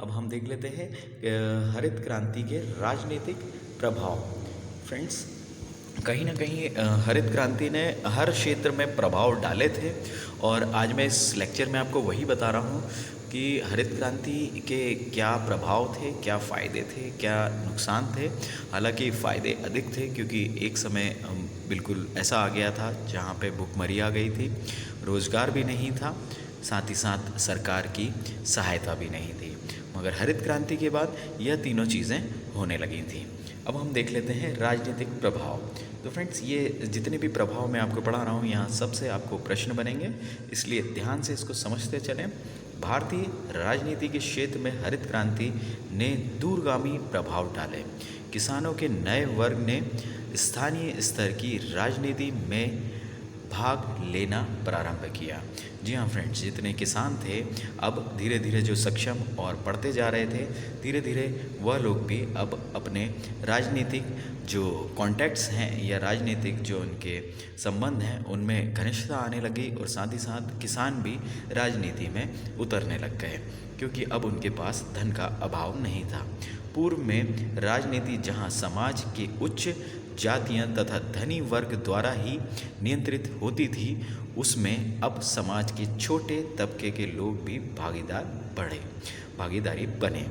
अब हम देख लेते हैं हरित क्रांति के राजनीतिक प्रभाव। फ्रेंड्स, कहीं ना कहीं हरित क्रांति ने हर क्षेत्र में प्रभाव डाले थे और आज मैं इस लेक्चर में आपको वही बता रहा हूँ कि हरित क्रांति के क्या प्रभाव थे, क्या फ़ायदे थे, क्या नुकसान थे। हालांकि फ़ायदे अधिक थे क्योंकि एक समय बिल्कुल ऐसा आ गया था जहाँ पे भुखमरी आ गई थी, रोज़गार भी नहीं था, साथ ही साथ सरकार की सहायता भी नहीं थी। मगर हरित क्रांति के बाद यह तीनों चीज़ें होने लगी थी। अब हम देख लेते हैं राजनीतिक प्रभाव। तो फ्रेंड्स, ये जितने भी प्रभाव मैं आपको पढ़ा रहा हूँ यहाँ सबसे आपको प्रश्न बनेंगे, इसलिए ध्यान से इसको समझते चलें। भारतीय राजनीति के क्षेत्र में हरित क्रांति ने दूरगामी प्रभाव डाले। किसानों के नए वर्ग ने स्थानीय स्तर की राजनीति में भाग लेना प्रारंभ किया। जी हाँ फ्रेंड्स, जितने किसान थे अब धीरे धीरे जो सक्षम और पढ़ते जा रहे थे, धीरे धीरे वह लोग भी अब अपने राजनीतिक जो कॉन्टैक्ट्स हैं या राजनीतिक जो उनके संबंध हैं उनमें घनिष्ठता आने लगी और साथ ही साथ किसान भी राजनीति में उतरने लग गए क्योंकि अब उनके पास धन का अभाव नहीं था। पूर्व में राजनीति जहां समाज के उच्च जातियां तथा धनी वर्ग द्वारा ही नियंत्रित होती थी, उसमें अब समाज के छोटे तबके के लोग भी भागीदारी बने।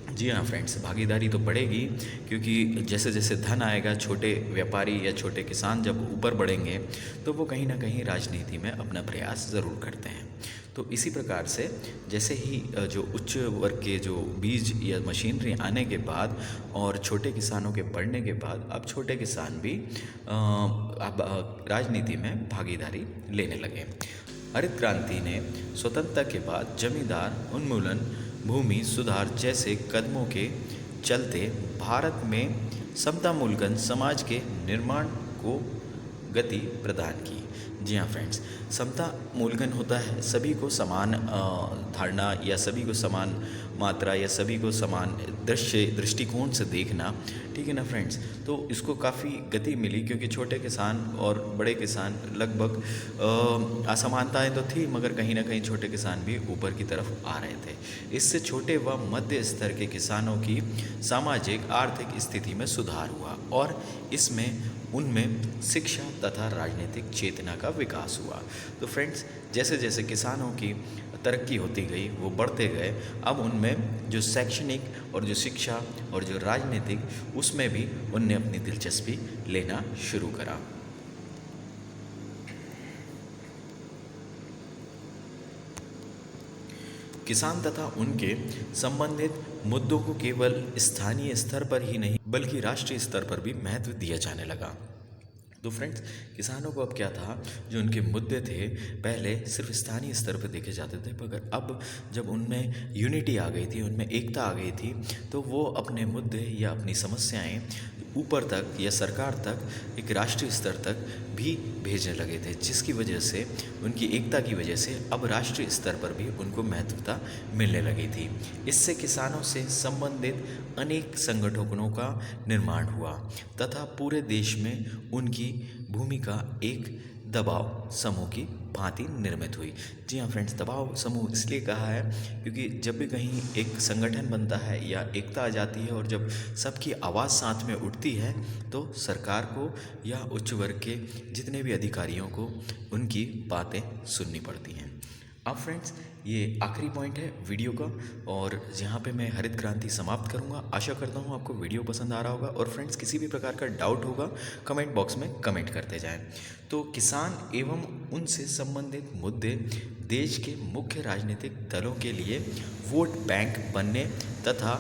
जी हाँ फ्रेंड्स, भागीदारी तो बढ़ेगी क्योंकि जैसे जैसे धन आएगा, छोटे व्यापारी या छोटे किसान जब ऊपर बढ़ेंगे तो वो कहीं ना कहीं राजनीति में अपना प्रयास ज़रूर करते हैं। तो इसी प्रकार से जैसे ही जो उच्च वर्ग के जो बीज या मशीनरी आने के बाद और छोटे किसानों के बढ़ने के बाद अब छोटे किसान भी अब राजनीति में भागीदारी लेने लगे। हरित क्रांति ने स्वतंत्रता के बाद जमींदार उन्मूलन, भूमि सुधार जैसे कदमों के चलते भारत में समतामूलक समाज के निर्माण को गति प्रदान की। जी हाँ फ्रेंड्स, समता मूल्यांकन होता है सभी को समान धारणा या सभी को समान मात्रा या सभी को समान दृष्टिकोण से देखना, ठीक है ना फ्रेंड्स। तो इसको काफ़ी गति मिली क्योंकि छोटे किसान और बड़े किसान लगभग असमानताएं तो थी मगर कहीं ना कहीं छोटे किसान भी ऊपर की तरफ आ रहे थे। इससे छोटे व मध्य स्तर के किसानों की सामाजिक आर्थिक स्थिति में सुधार हुआ और इसमें उनमें शिक्षा तथा राजनीतिक चेतना का विकास हुआ। तो फ्रेंड्स, जैसे जैसे किसानों की तरक्की होती गई, वो बढ़ते गए, अब उनमें जो शैक्षणिक और जो शिक्षा और जो राजनीतिक उसमें भी उनने अपनी दिलचस्पी लेना शुरू करा। किसान तथा उनके संबंधित मुद्दों को केवल स्थानीय स्तर पर ही नहीं बल्कि राष्ट्रीय स्तर पर भी महत्व दिया जाने लगा। तो फ्रेंड्स, किसानों को अब क्या था, जो उनके मुद्दे थे पहले सिर्फ स्थानीय स्तर पर देखे जाते थे, मगर अब जब उनमें यूनिटी आ गई थी, उनमें एकता आ गई थी, तो वो अपने मुद्दे या अपनी समस्याएं ऊपर तक या सरकार तक, एक राष्ट्रीय स्तर तक भी भेजने लगे थे, जिसकी वजह से उनकी एकता की वजह से अब राष्ट्रीय स्तर पर भी उनको महत्वता मिलने लगी थी। इससे किसानों से संबंधित अनेक संगठनों का निर्माण हुआ तथा पूरे देश में उनकी भूमिका एक दबाव समूह की भांति निर्मित हुई। जी हाँ फ्रेंड्स, दबाव समूह इसलिए कहा है क्योंकि जब भी कहीं एक संगठन बनता है या एकता आ जाती है और जब सबकी आवाज़ साथ में उठती है तो सरकार को या उच्च वर्ग के जितने भी अधिकारियों को उनकी बातें सुननी पड़ती हैं। अब फ्रेंड्स, ये आखिरी पॉइंट है वीडियो का और यहाँ पे मैं हरित क्रांति समाप्त करूँगा। आशा करता हूँ आपको वीडियो पसंद आ रहा होगा और फ्रेंड्स, किसी भी प्रकार का डाउट होगा कमेंट बॉक्स में कमेंट करते जाएं। तो किसान एवं उनसे संबंधित मुद्दे देश के मुख्य राजनीतिक दलों के लिए वोट बैंक बनने तथा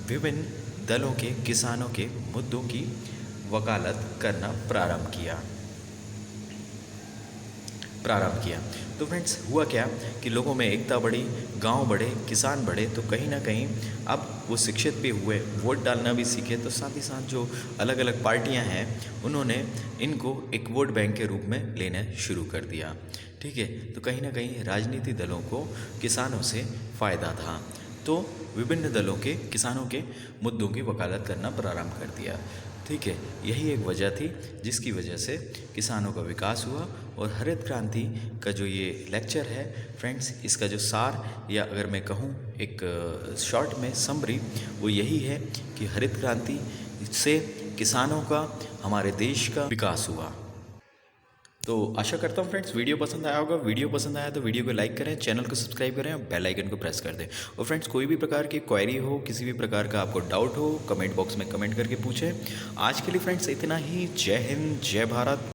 विभिन्न दलों के किसानों के मुद्दों की वकालत करना प्रारंभ किया। तो फ्रेंड्स, हुआ क्या कि लोगों में एकता बढ़ी, गांव बढ़े, किसान बढ़े, तो कहीं ना कहीं अब वो शिक्षित भी हुए, वोट डालना भी सीखे, तो साथ ही साथ जो अलग अलग पार्टियां हैं उन्होंने इनको एक वोट बैंक के रूप में लेना शुरू कर दिया। ठीक है, तो कहीं ना कहीं राजनीतिक दलों को किसानों से फ़ायदा था, तो विभिन्न दलों के किसानों के मुद्दों की वकालत करना प्रारंभ कर दिया। ठीक है, यही एक वजह थी जिसकी वजह से किसानों का विकास हुआ। और हरित क्रांति का जो ये लेक्चर है फ्रेंड्स, इसका जो सार या अगर मैं कहूँ एक शॉर्ट में समरी, वो यही है कि हरित क्रांति से किसानों का, हमारे देश का विकास हुआ। तो आशा करता हूँ फ्रेंड्स वीडियो पसंद आया होगा। वीडियो पसंद आया तो वीडियो को लाइक करें, चैनल को सब्सक्राइब करें और बेल आइकन को प्रेस कर दें। और फ्रेंड्स कोई भी प्रकार की क्वेरी हो, किसी भी प्रकार का आपको डाउट हो, कमेंट बॉक्स में कमेंट करके पूछें। आज के लिए फ्रेंड्स इतना ही। जय हिंद, जय भारत।